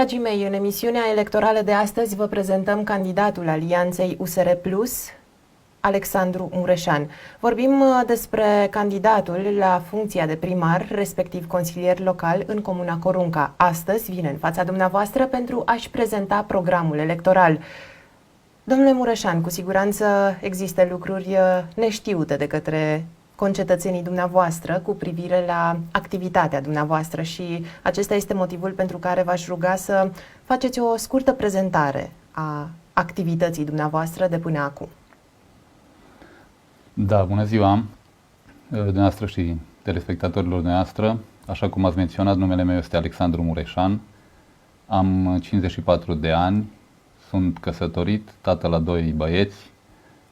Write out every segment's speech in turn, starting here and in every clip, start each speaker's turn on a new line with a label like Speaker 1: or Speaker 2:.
Speaker 1: Dragii mei, în emisiunea electorală de astăzi vă prezentăm candidatul Alianței USR Plus, Alexandru Mureșan. Vorbim despre candidatul la funcția de primar, respectiv consilier local în Comuna Corunca. Astăzi vine în fața dumneavoastră pentru a-și prezenta programul electoral. Domnule Mureșan, cu siguranță există lucruri neștiute de către concetățenii dumneavoastră cu privire la activitatea dumneavoastră și acesta este motivul pentru care v-aș ruga să faceți o scurtă prezentare a activității dumneavoastră de până acum.
Speaker 2: Da, bună ziua dumneavoastră și telespectatorilor dumneavoastră. Așa cum ați menționat, numele meu este Alexandru Mureșan. Am 54 de ani, sunt căsătorit, tată la 2 băieți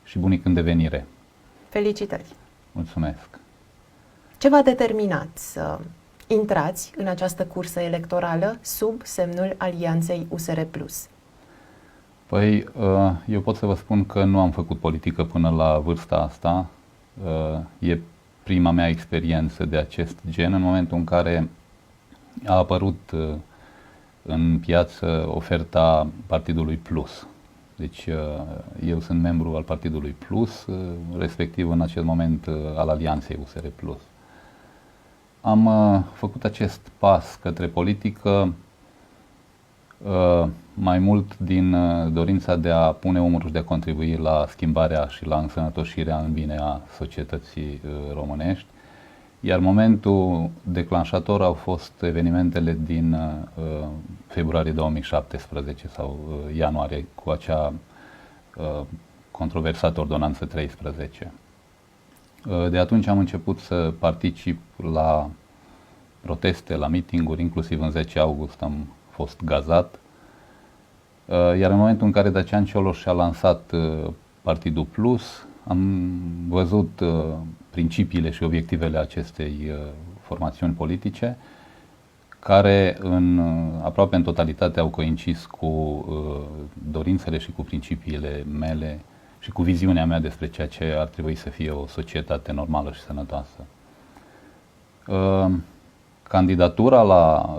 Speaker 2: și bunic în devenire.
Speaker 1: Felicitări!
Speaker 2: Mulțumesc!
Speaker 1: Ce v-a determinat să intrați în această cursă electorală sub semnul Alianței USR Plus?
Speaker 2: Păi, eu pot să vă spun că nu am făcut politică până la vârsta asta. E prima mea experiență de acest gen, în momentul în care a apărut în piață oferta Partidului Plus. Deci eu sunt membru al Partidului Plus, respectiv în acest moment al Alianței USR Plus. Am făcut acest pas către politică mai mult din dorința de a pune umărul și de a contribui la schimbarea și la însănătoșirea în bine a societății românești. Iar momentul declanșator au fost evenimentele din februarie 2017 sau ianuarie, cu acea controversată ordonanță 13. De atunci am început să particip la proteste, la meeting-uri, inclusiv în 10 august am fost gazat. Iar în momentul în care Dacian Cioloș și-a lansat Partidul Plus, am văzut principiile și obiectivele acestei formațiuni politice, care aproape în totalitate au coincis cu dorințele și cu principiile mele și cu viziunea mea despre ceea ce ar trebui să fie o societate normală și sănătoasă. Candidatura la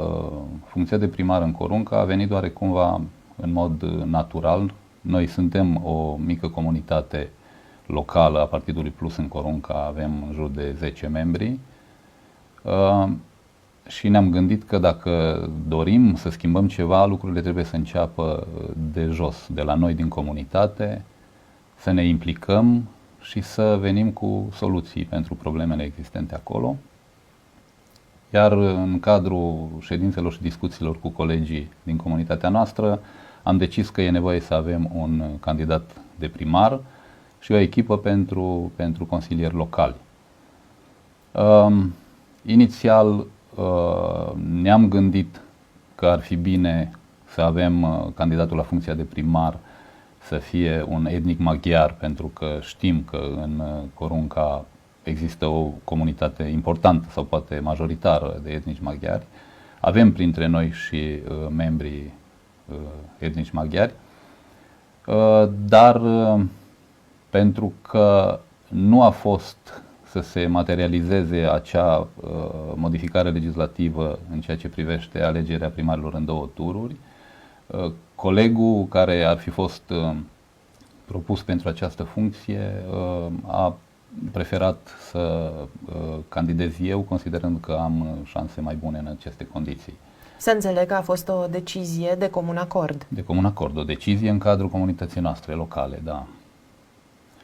Speaker 2: funcția de primar în Corunca a venit oarecumva în mod natural. Noi suntem o mică comunitate locală a Partidului Plus în Corunca, avem în jur de 10 membri și ne-am gândit că dacă dorim să schimbăm ceva, lucrurile trebuie să înceapă de jos, de la noi din comunitate, să ne implicăm și să venim cu soluții pentru problemele existente acolo. Iar în cadrul ședințelor și discuțiilor cu colegii din comunitatea noastră, am decis că e nevoie să avem un candidat de primar și o echipă pentru consilieri locali. Inițial ne-am gândit că ar fi bine să avem candidatul la funcția de primar să fie un etnic maghiar, pentru că știm că în Corunca există o comunitate importantă sau poate majoritară de etnici maghiari. Avem printre noi și membrii etnici maghiari, dar pentru că nu a fost să se materializeze acea modificare legislativă în ceea ce privește alegerea primarilor în 2 tururi, colegul care ar fi fost propus pentru această funcție a preferat să candidez eu, considerând că am șanse mai bune în aceste condiții.
Speaker 1: Să înțeleg că a fost o decizie de comun acord.
Speaker 2: De comun acord, o decizie în cadrul comunității noastre locale, da.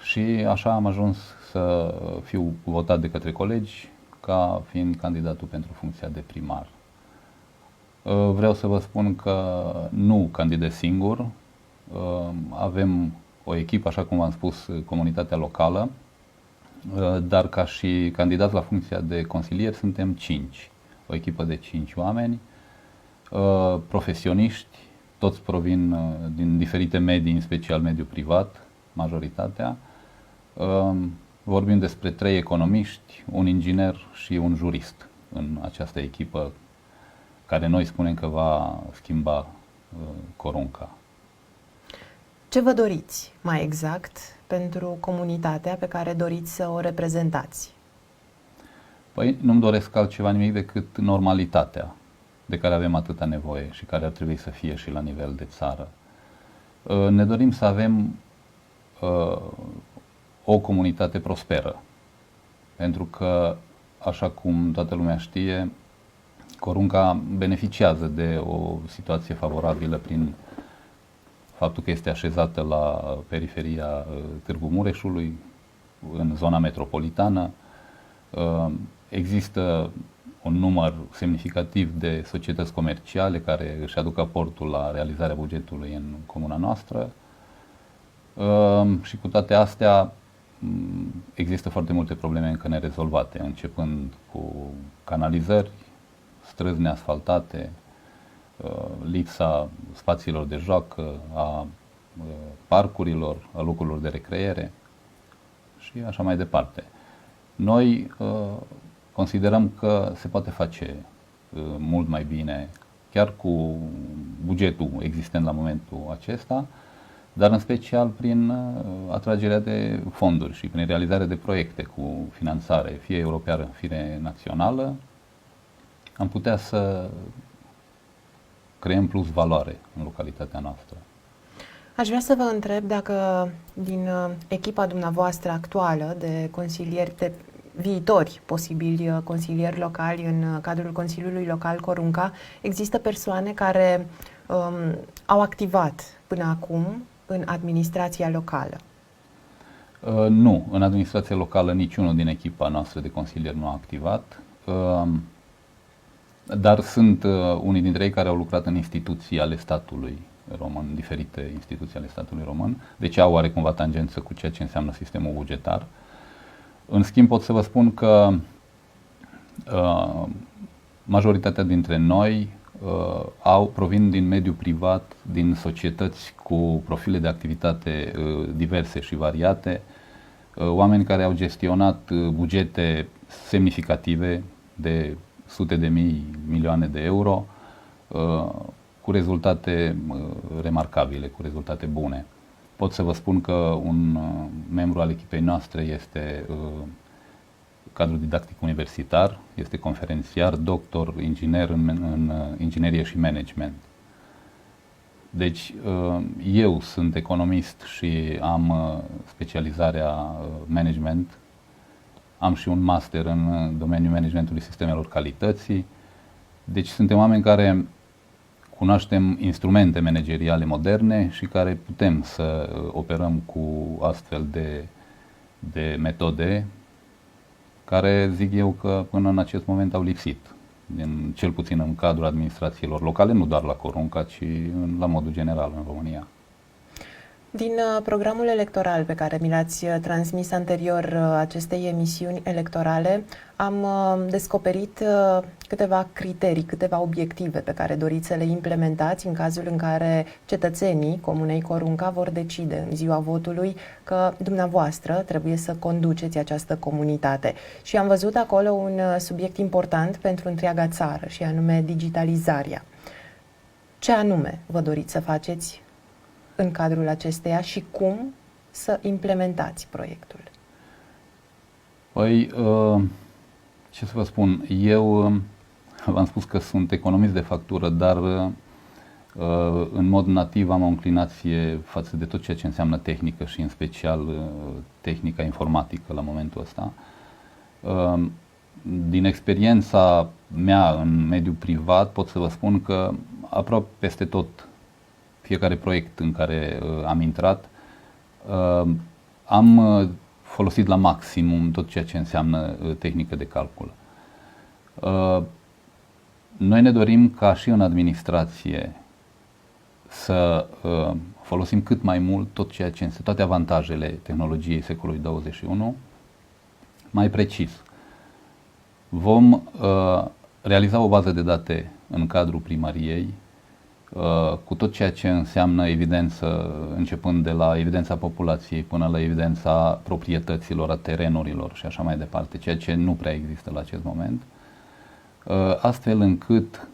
Speaker 2: Și așa am ajuns să fiu votat de către colegi ca fiind candidatul pentru funcția de primar. Vreau să vă spun că nu candidez singur, avem o echipă, așa cum v-am spus, comunitatea locală, dar ca și candidat la funcția de consilier suntem 5, o echipă de 5 oameni, profesioniști, toți provin din diferite medii, în special mediul privat, majoritatea. Vorbim despre 3 economiști, un inginer și un jurist în această echipă care noi spunem că va schimba Corunca.
Speaker 1: Ce vă doriți mai exact pentru comunitatea pe care doriți să o reprezentați?
Speaker 2: Păi nu-mi doresc altceva nimic decât normalitatea. de care avem atâta nevoie și care ar trebui să fie și la nivel de țară. Ne dorim să avem o comunitate prosperă, pentru că, așa cum toată lumea știe, Corunca beneficiază de o situație favorabilă prin faptul că este așezată la periferia Târgu Mureșului, în zona metropolitană. Există un număr semnificativ de societăți comerciale care își aduc aportul la realizarea bugetului în comuna noastră. Și cu toate astea există foarte multe probleme încă nerezolvate, începând cu canalizări, străzi neasfaltate, lipsa spațiilor de joacă, a parcurilor, a locurilor de recreere și așa mai departe. Noi considerăm că se poate face mult mai bine, chiar cu bugetul existent la momentul acesta, dar în special prin atragerea de fonduri și prin realizarea de proiecte cu finanțare, fie europeană, fie națională, am putea să creăm plus valoare în localitatea noastră.
Speaker 1: Aș vrea să vă întreb dacă din echipa dumneavoastră actuală de consilieri, de viitori posibili consilieri locali în cadrul Consiliului Local Corunca, există persoane care au activat până acum în administrația locală?
Speaker 2: Nu, în administrația locală niciunul din echipa noastră de consilieri nu a activat, dar sunt unii dintre ei care au lucrat în instituții ale statului român, diferite instituții ale statului român, deci au oarecumva tangență cu ceea ce înseamnă sistemul bugetar. În schimb, pot să vă spun că majoritatea dintre noi provin din mediul privat, din societăți cu profile de activitate diverse și variate, oameni care au gestionat bugete semnificative de sute de mii, milioane de euro, cu rezultate remarcabile, cu rezultate bune. Pot să vă spun că un membru al echipei noastre este cadru didactic universitar, este conferențiar, doctor, inginer în inginerie și management. Deci eu sunt economist și am specializarea management, am și un master în domeniul managementului sistemelor calității. Deci suntem oameni care cunoaștem instrumente manageriale moderne și care putem să operăm cu astfel de metode care zic eu că până în acest moment au lipsit, cel puțin în cadrul administrațiilor locale, nu doar la Corunca, ci la modul general în România.
Speaker 1: Din programul electoral pe care mi l-ați transmis anterior acestei emisiuni electorale, am descoperit câteva criterii, câteva obiective pe care doriți să le implementați în cazul în care cetățenii Comunei Corunca vor decide în ziua votului că dumneavoastră trebuie să conduceți această comunitate. Și am văzut acolo un subiect important pentru întreaga țară, și anume digitalizarea. Ce anume vă doriți să faceți în cadrul acesteia și cum să implementați proiectul?
Speaker 2: Păi, ce să vă spun, eu v-am spus că sunt economist de factură, dar în mod nativ am o înclinație față de tot ceea ce înseamnă tehnică și în special tehnica informatică la momentul ăsta. Din experiența mea în mediul privat pot să vă spun că aproape peste tot fiecare proiect în care am intrat, am folosit la maximum tot ceea ce înseamnă tehnică de calcul. Noi ne dorim ca și în administrație să folosim cât mai mult tot ceea ce înseamnă, toate avantajele tehnologiei secolului 21. Mai precis, vom realiza o bază de date în cadrul primăriei cu tot ceea ce înseamnă evidență, începând de la evidența populației până la evidența proprietăților, a terenurilor și așa mai departe, ceea ce nu prea există la acest moment, astfel încât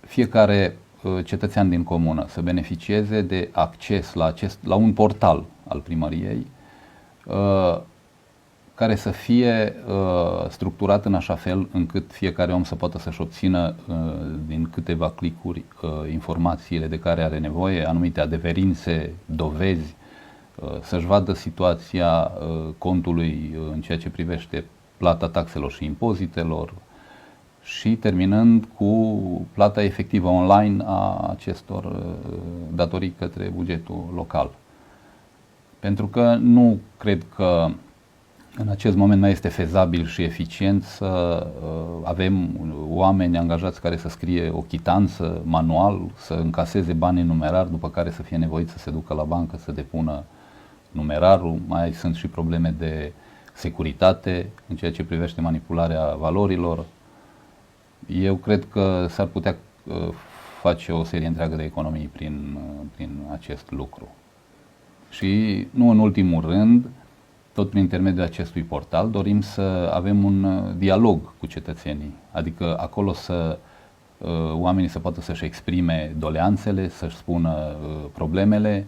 Speaker 2: fiecare cetățean din comună să beneficieze de acces la un portal al primăriei care să fie structurat în așa fel încât fiecare om să poată să-și obțină din câteva clicuri informațiile de care are nevoie, anumite adeverințe, dovezi, să-și vadă situația contului în ceea ce privește plata taxelor și impozitelor și terminând cu plata efectivă online a acestor datorii către bugetul local. Pentru că nu cred că în acest moment mai este fezabil și eficient să avem oameni angajați care să scrie o chitanță manual, să încaseze bani în numerar, după care să fie nevoit să se ducă la bancă să depună numerarul. Mai sunt și probleme de securitate în ceea ce privește manipularea valorilor. Eu cred că s-ar putea face o serie întreagă de economii prin acest lucru. Și nu în ultimul rând, tot prin intermediul acestui portal, dorim să avem un dialog cu cetățenii, adică acolo să oamenii să poată să-și exprime doleanțele, să-și spună problemele,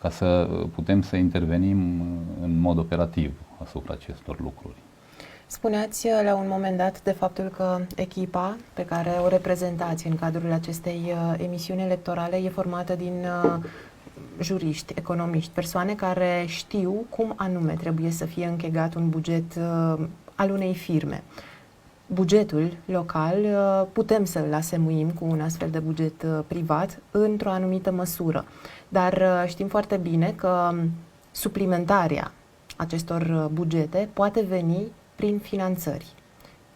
Speaker 2: ca să putem să intervenim în mod operativ asupra acestor lucruri.
Speaker 1: Spuneați la un moment dat de faptul că echipa pe care o reprezentați în cadrul acestei emisiuni electorale e formată din juriști, economiști, persoane care știu cum anume trebuie să fie închegat un buget al unei firme. Bugetul local putem să-l asemuim cu un astfel de buget privat într-o anumită măsură, dar știm foarte bine că suplimentarea acestor bugete poate veni prin finanțări.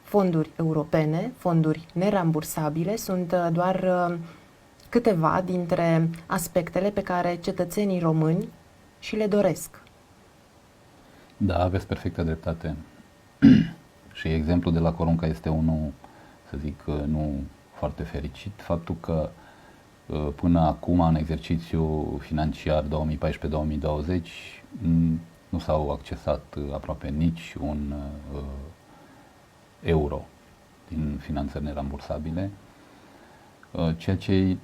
Speaker 1: Fonduri europene, fonduri nerambursabile sunt doar câteva dintre aspectele pe care cetățenii români și le doresc.
Speaker 2: Da, aveți perfectă dreptate. Și exemplul de la Corunca este unul, să zic, nu foarte fericit. Faptul că până acum, în exercițiul financiar 2014-2020, nu s-au accesat aproape nici un euro din finanțări nerambursabile, ceea ce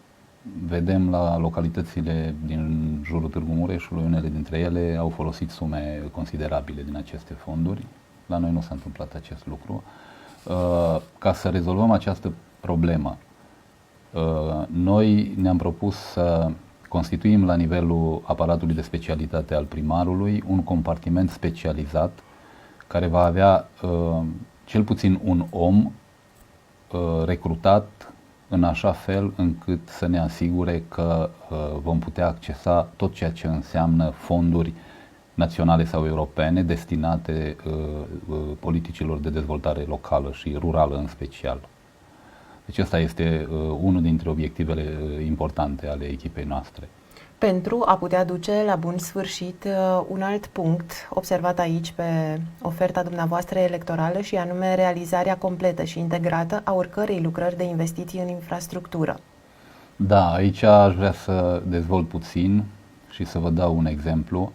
Speaker 2: vedem la localitățile din jurul Târgu Mureșului, unele dintre ele au folosit sume considerabile din aceste fonduri. La noi nu s-a întâmplat acest lucru. Ca să rezolvăm această problemă, noi ne-am propus să constituim la nivelul aparatului de specialitate al primarului un compartiment specializat care va avea cel puțin un om recrutat în așa fel încât să ne asigure că vom putea accesa tot ceea ce înseamnă fonduri naționale sau europene destinate politicilor de dezvoltare locală și rurală în special. Deci ăsta este unul dintre obiectivele importante ale echipei noastre.
Speaker 1: Pentru a putea duce la bun sfârșit un alt punct observat aici pe oferta dumneavoastră electorală, și anume realizarea completă și integrată a oricărei lucrări de investiții în infrastructură.
Speaker 2: Da, aici aș vrea să dezvolt puțin și să vă dau un exemplu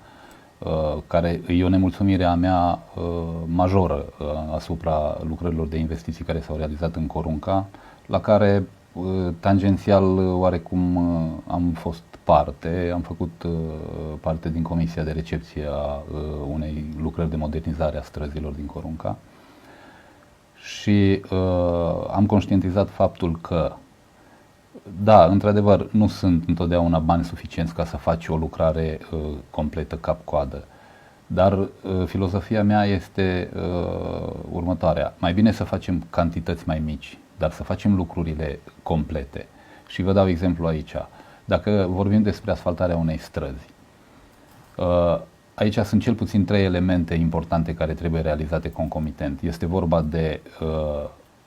Speaker 2: care e o nemulțumire a mea majoră asupra lucrărilor de investiții care s-au realizat în Corunca, la care tangențial oarecum am fost parte, am făcut parte din comisia de recepție a unei lucrări de modernizare a străzilor din Corunca și am conștientizat faptul că da, într-adevăr, nu sunt întotdeauna bani suficienți ca să faci o lucrare completă cap-coadă, dar filozofia mea este următoarea. Mai bine să facem cantități mai mici, dar să facem lucrurile complete. Și vă dau exemplu aici. Dacă vorbim despre asfaltarea unei străzi, aici sunt cel puțin 3 elemente importante care trebuie realizate concomitent. Este vorba de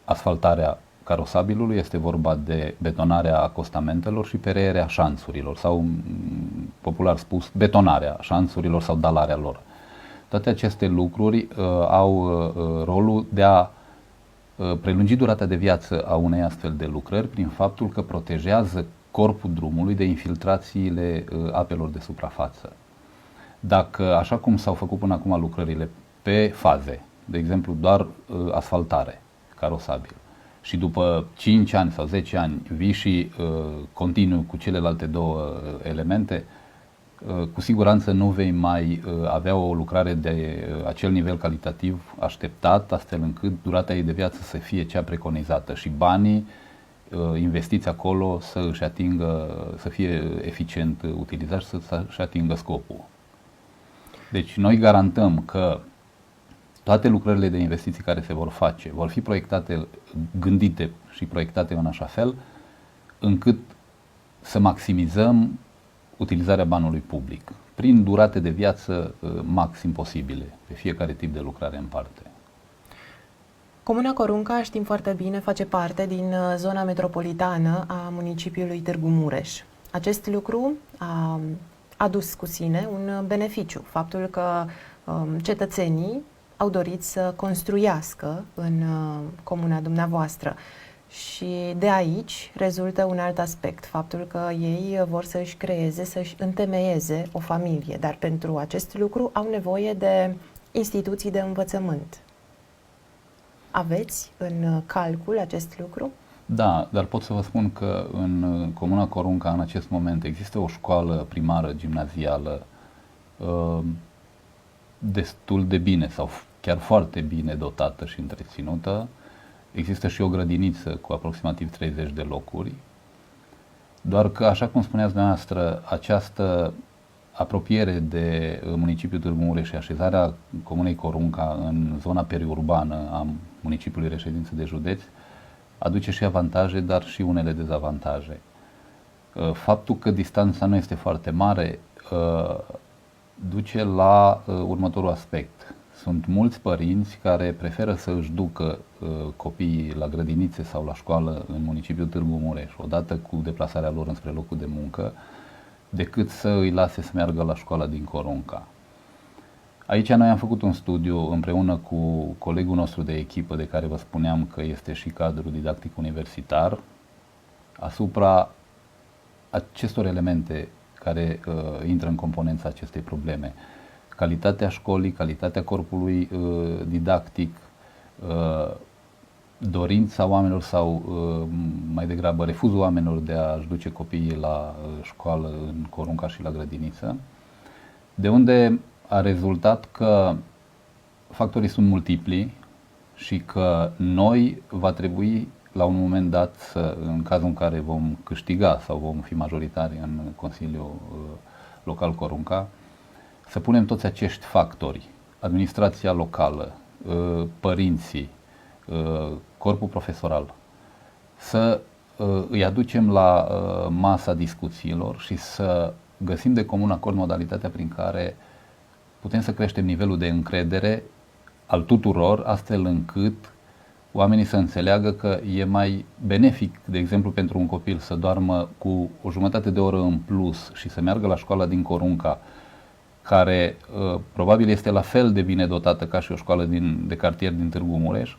Speaker 2: asfaltarea carosabilului, este vorba de betonarea acostamentelor și pereierea șanțurilor sau, popular spus, betonarea șanțurilor sau dalarea lor. Toate aceste lucruri au rolul de a prelungi durata de viață a unei astfel de lucrări prin faptul că protejează corpul drumului de infiltrațiile apelor de suprafață. Dacă, așa cum s-au făcut până acum lucrările pe faze, de exemplu doar asfaltare, carosabil, și după 5 ani sau 10 ani vii și continui cu celelalte două elemente, cu siguranță nu vei mai avea o lucrare de acel nivel calitativ așteptat, astfel încât durata ei de viață să fie cea preconizată și banii investiți acolo să își atingă, să fie eficient utilizați și să-și atingă scopul. Deci noi garantăm că toate lucrările de investiții care se vor face vor fi proiectate, gândite și proiectate în așa fel încât să maximizăm utilizarea banului public prin durate de viață maxim posibile pe fiecare tip de lucrare în parte.
Speaker 1: Comuna Corunca, știm foarte bine, face parte din zona metropolitană a municipiului Târgu Mureș. Acest lucru a adus cu sine un beneficiu, faptul că cetățenii au dorit să construiască în comuna dumneavoastră. Și de aici rezultă un alt aspect, faptul că ei vor să-și creeze, să-și întemeieze o familie, dar pentru acest lucru au nevoie de instituții de învățământ. Aveți în calcul acest lucru?
Speaker 2: Da, dar pot să vă spun că în comuna Corunca în acest moment există o școală primară gimnazială destul de bine sau chiar foarte bine dotată și întreținută. Există și o grădiniță cu aproximativ 30 de locuri, doar că, așa cum spuneați dumneavoastră, această apropiere de municipiul Târgu Mureș și așezarea comunei Corunca în zona periurbană a municipiului reședință de județ aduce și avantaje, dar și unele dezavantaje. Faptul că distanța nu este foarte mare duce la următorul aspect. Sunt mulți părinți care preferă să își ducă copiii la grădinițe sau la școală în municipiul Târgu Mureș, odată cu deplasarea lor înspre locul de muncă, decât să îi lase să meargă la școala din Corunca. Aici noi am făcut un studiu împreună cu colegul nostru de echipă, de care vă spuneam că este și cadru didactic universitar, asupra acestor elemente care intră în componența acestei probleme. Calitatea școlii, calitatea corpului didactic, dorința oamenilor sau mai degrabă refuzul oamenilor de a-și duce copiii la școală în Corunca și la grădiniță, de unde a rezultat că factorii sunt multipli și că noi va trebui la un moment dat, în cazul în care vom câștiga sau vom fi majoritari în Consiliul Local Corunca, să punem toți acești factori, administrația locală, părinții, corpul profesoral, să îi aducem la masa discuțiilor și să găsim de comun acord modalitatea prin care putem să creștem nivelul de încredere al tuturor, astfel încât oamenii să înțeleagă că e mai benefic, de exemplu, pentru un copil să doarmă cu o jumătate de oră în plus și să meargă la școala din Corunca, care probabil este la fel de bine dotată ca și o școală de cartier din Târgu Mureș,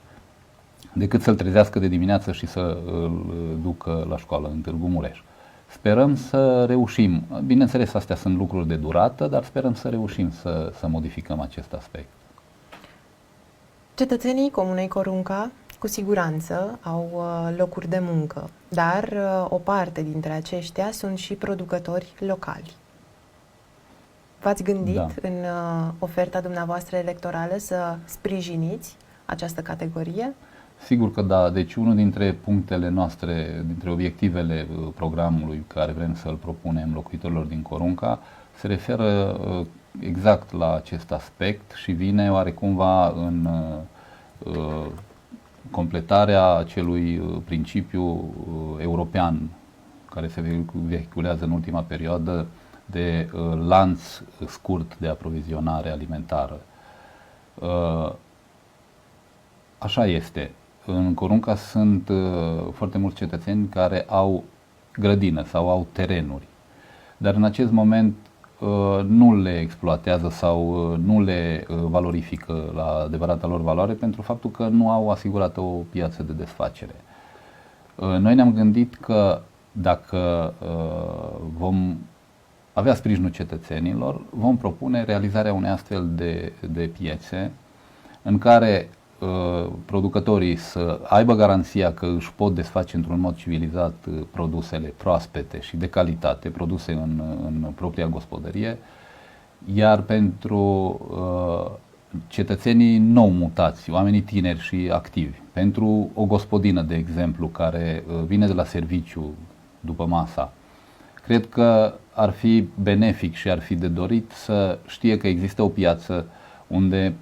Speaker 2: decât să-l trezească de dimineață și să îl ducă la școală în Târgu Mureș. Sperăm să reușim. Bineînțeles, astea sunt lucruri de durată, dar sperăm să reușim să modificăm acest aspect.
Speaker 1: Cetățenii Comunei Corunca cu siguranță au locuri de muncă, dar o parte dintre aceștia sunt și producători locali. V-ați gândit în oferta dumneavoastră electorală să sprijiniți această categorie?
Speaker 2: Sigur că da. Deci unul dintre punctele noastre, dintre obiectivele programului care vrem să-l propunem locuitorilor din Corunca, se referă exact la acest aspect și vine oarecumva în completarea acelui principiu european care se vehiculează în ultima perioadă de lanț scurt de aprovizionare alimentară. Așa este. În Corunca sunt foarte mulți cetățeni care au grădină sau au terenuri, dar în acest moment nu le exploatează sau nu le valorifică la adevărata lor valoare pentru faptul că nu au asigurată o piață de desfacere. Noi ne-am gândit că dacă vom avea sprijinul cetățenilor, vom propune realizarea unei astfel de piețe în care producătorii să aibă garanția că își pot desface într-un mod civilizat produsele proaspete și de calitate, produse în propria gospodărie, iar pentru cetățenii nou mutați, oamenii tineri și activi, pentru o gospodină, de exemplu, care vine de la serviciu după masa, cred că ar fi benefic și ar fi de dorit să știe că există o piață unde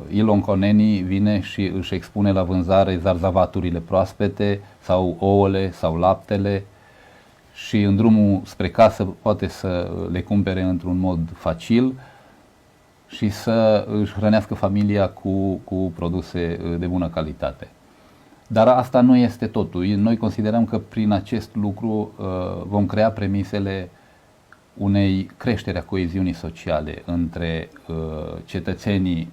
Speaker 2: Ilon Coneni vine și își expune la vânzare zarzavaturile proaspete sau ouăle sau laptele și în drumul spre casă poate să le cumpere într-un mod facil și să își hrănească familia cu produse de bună calitate. Dar asta nu este totul. Noi considerăm că prin acest lucru vom crea premisele unei creșteri a coeziunii sociale între cetățenii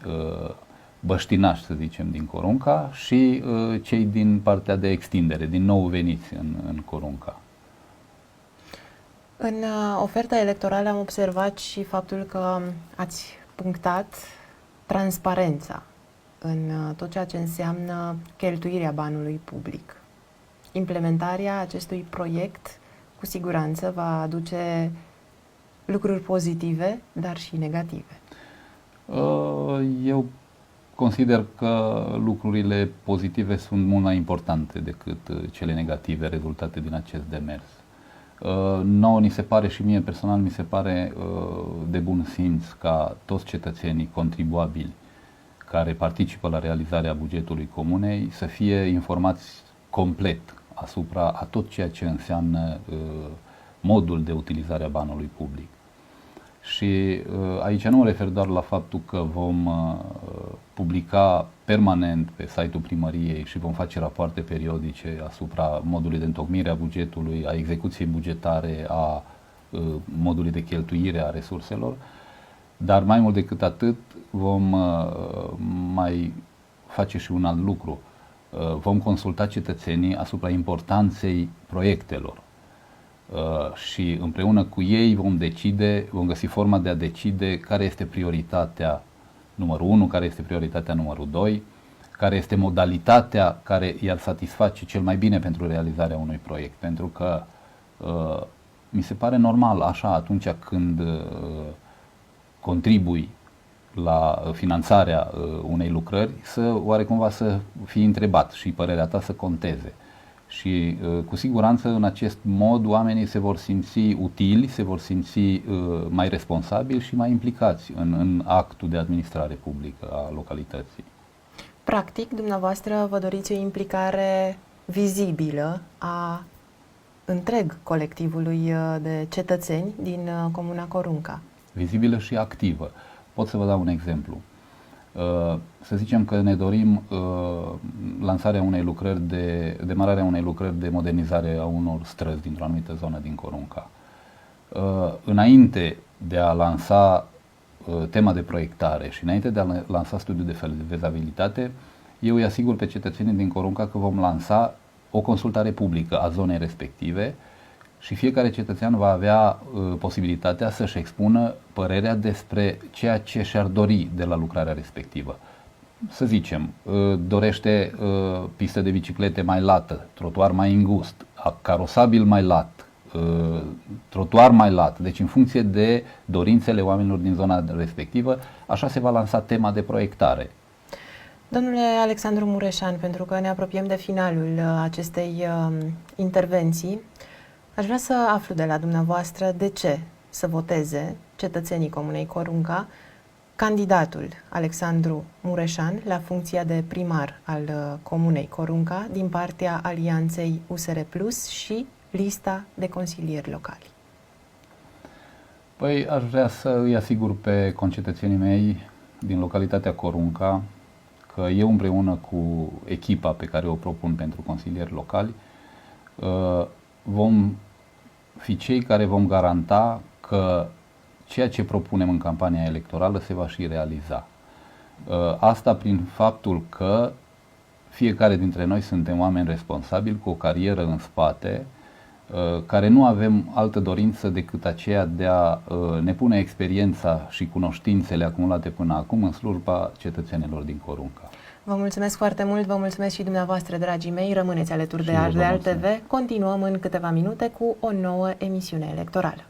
Speaker 2: băștinași, să zicem, din Corunca și cei din partea de extindere, din nou veniți în Corunca.
Speaker 1: În oferta electorală am observat și faptul că ați punctat transparența în tot ceea ce înseamnă cheltuirea banului public. Implementarea acestui proiect cu siguranță va aduce lucruri pozitive, dar și negative.
Speaker 2: Eu consider că lucrurile pozitive sunt mult mai importante decât cele negative rezultate din acest demers. Nouă ni se pare și mie personal mi se pare de bun simț ca toți cetățenii contribuabili care participă la realizarea bugetului comunei să fie informați complet asupra a tot ceea ce înseamnă modul de utilizare a banului public. Și aici nu mă refer doar la faptul că vom publica permanent pe site-ul primăriei și vom face rapoarte periodice asupra modului de întocmire a bugetului, a execuției bugetare, a modului de cheltuire a resurselor, dar mai mult decât atât vom mai face și un alt lucru. Vom consulta cetățenii asupra importanței proiectelor. Și împreună cu ei vom găsi forma de a decide care este prioritatea numărul 1, care este prioritatea numărul 2, care este modalitatea care i-ar satisface cel mai bine pentru realizarea unui proiect. Pentru că mi se pare normal așa atunci când contribui la finanțarea unei lucrări oarecumva să fii întrebat și părerea ta să conteze. Și cu siguranță în acest mod oamenii se vor simți utili, se vor simți mai responsabili și mai implicați în actul de administrare publică a localității.
Speaker 1: Practic, dumneavoastră vă doriți o implicare vizibilă a întreg colectivului de cetățeni din Comuna Corunca.
Speaker 2: Vizibilă și activă. Pot să vă dau un exemplu. Să zicem că ne dorim lansarea unei lucrări demararea unei lucrări de modernizare a unor străzi dintr-o anumită zonă din Corunca. Înainte de a lansa tema de proiectare și înainte de a lansa studiul de fezabilitate, eu îi asigur pe cetățenii din Corunca că vom lansa o consultare publică a zonei respective și fiecare cetățean va avea posibilitatea să-și expună părerea despre ceea ce și-ar dori de la lucrarea respectivă. Să zicem, dorește pistă de biciclete mai lată, trotuar mai îngust, carosabil mai lat, trotuar mai lat. Deci în funcție de dorințele oamenilor din zona respectivă, așa se va lansa tema de proiectare.
Speaker 1: Domnule Alexandru Mureșan, pentru că ne apropiem de finalul acestei intervenții, aș vrea să aflu de la dumneavoastră de ce să voteze cetățenii Comunei Corunca candidatul Alexandru Mureșan la funcția de primar al Comunei Corunca din partea Alianței USR Plus și lista de consilieri locali.
Speaker 2: Păi aș vrea să îi asigur pe concetățenii mei din localitatea Corunca că eu împreună cu echipa pe care o propun pentru consilieri locali vom fi cei care vom garanta că ceea ce propunem în campania electorală se va și realiza. Asta prin faptul că fiecare dintre noi suntem oameni responsabili cu o carieră în spate, care nu avem altă dorință decât aceea de a ne pune experiența și cunoștințele acumulate până acum în slujba cetățenilor din Corunca.
Speaker 1: Vă mulțumesc foarte mult, vă mulțumesc și dumneavoastră, dragii mei. Rămâneți alături de
Speaker 2: Și eu vă
Speaker 1: Ardeal
Speaker 2: mulțumesc.
Speaker 1: TV. Continuăm în câteva minute cu o nouă emisiune electorală.